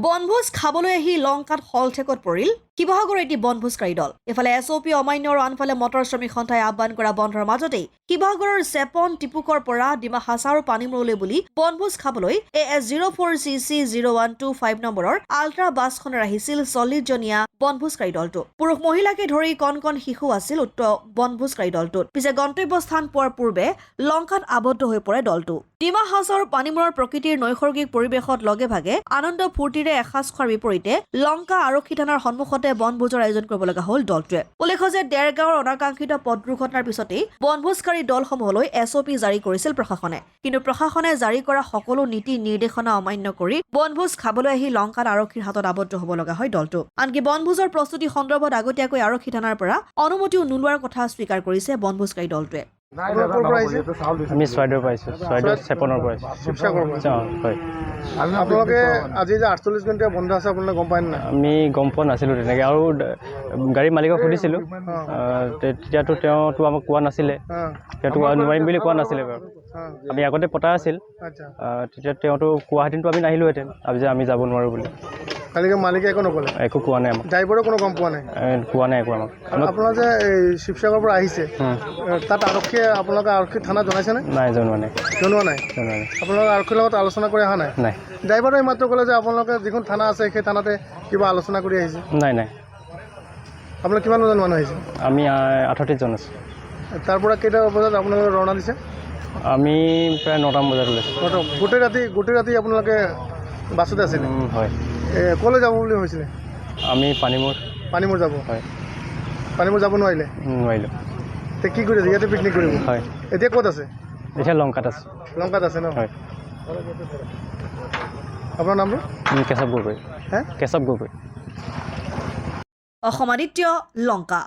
বনভোজ খাবলৈ আহি লংকাত হলঠেকত পৰিল শিৱসাগৰৰ এটি বনভোজকাৰী দল। এফালে এছঅপি অমান্য আৰু আনফালে মটৰ শ্ৰমিক সন্থাই আহ্বান কৰা বন্ধৰ মাজতেই শিৱসাগৰৰ চেপন টিপুকৰ পৰা ডিমা হাছাও আৰু পানীমূৰলৈ বুলি বনভোজ খাবলৈ AS04CC0125 নম্বৰৰ আল্ট্ৰা বাছখনৰ আহিছিল 40 জনীয়া বনভোজকাৰী দলটো। পুৰুষ মহিলাকে ধৰি কণ কণ শিশু আছিল উক্ত বনভোজকাৰী দলটোত। পিছে গন্তব্যস্থান পোৱাৰ পূৰ্বে লংকাত আবদ্ধ হৈ পৰে দলটো। ডিমা হাছাও আৰু পানীমূৰৰ প্ৰকৃতিৰ নৈসৰ্গিক পৰিৱেশত লগে ভাগে আনন্দ ফূৰ্তিৰে এসাঁজ খোৱাৰ বিপৰীতে লংকা আৰক্ষী থানাৰ সন্মুখতে বনভোজৰ আয়োজন কৰিব লগা হ'ল দলটোৱে। উল্লেখ্য যে ডেৰগাঁৱৰ অনাকাংক্ষিত পথ দুৰ্ঘটনাৰ পিছতেই বনভোজকাৰী দলসমূহলৈ এছঅপি জাৰি কৰিছিল প্ৰশাসনে। কিন্তু প্ৰশাসনে জাৰি কৰা সকলো নীতি নিৰ্দেশনা অমান্য কৰি বনভোজ খাবলৈ আহি লংকাত আৰক্ষীৰ হাতত আবদ্ধ হ'ব লগা হয় দলটো। আনকি বনভোজৰ প্ৰস্তুতি সন্দৰ্ভত আগতীয়াকৈ আৰক্ষী থানাৰ পৰা অনুমতিও নোলোৱাৰ কথা স্বীকাৰ কৰিছে বনভোজকাৰী দলটোৱে। আমি চৰাইদেউৰ পৰা আহিছোঁ, চৰাইদেউ চেপনৰ পৰা শিৱসাগৰৰ পৰা। হয়। আপোনালোকে আজি যে 48 ঘণ্টীয়া বন্ধ আছে আপোনালোকে গম পায় নাই? আমি গম পোৱা নাছিলোঁ তেনেকৈ, আৰু গাড়ীৰ মালিকক সুধিছিলোঁ, তেতিয়াতো তেওঁতো আমাক কোৱা নাছিলে, তেওঁতো নোৱাৰিম বুলি কোৱা নাছিলে বাৰু। আমি আগতে পতা আছিল, তেতিয়া তেওঁতো কোৱাহেঁতেনতো আমি নাহিলোহেঁতেন, যে আমি যাব নোৱাৰোঁ বুলি। কালিকে মালিকে একো নক'লে? একো কোৱা নাই আমাক। ড্ৰাইভাৰে কোনো গম পোৱা নাই? কোৱা নাই একো আমাক। আপোনাৰ যে এই শিৱসাগৰৰ পৰা আহিছে, তাত আৰক্ষীয়ে আপোনালোকে আৰক্ষী থানাত জনাইছেনে? নাই, জনোৱা নাই। জনোৱা নাই? আপোনালোকে আৰক্ষীৰ লগত আলোচনা কৰি অহা নাই? নাই। ড্ৰাইভাৰে এইমাত্ৰ ক'লে যে আপোনালোকে যিখন থানা আছে সেই থানাতে কিবা আলোচনা কৰি আহিছে? নাই নাই। আপোনালোকে কিমানজন মানুহ আহিছে? আমি 38 জন আছোঁ। তাৰ পৰা কেইটা বজাত আপোনালোকে ৰাওনা দিছে? আমি প্ৰায় 9টা বজাত ওলাইছোঁ। গোটেই ৰাতি আপোনালোকে বাছতে আছিলে? হয়। ক'লৈ যাব বুলি ভাবিছিলে? আমি পানীমূৰ যাব? হয়। পানীমূৰ যাব নোৱাৰিলে? নোৱাৰিলোঁ। এতিয়া কি কৰি আছে? ইয়াতে পিকনিক কৰিব? হয়। এতিয়া ক'ত আছে? এতিয়া লংকাত আছে। লংকাত আছে ন? হয়। আপোনাৰ নামটো? কেশৱ গগৈ। হে? কেশৱ গগৈ। অসম আদিত্য, লংকা।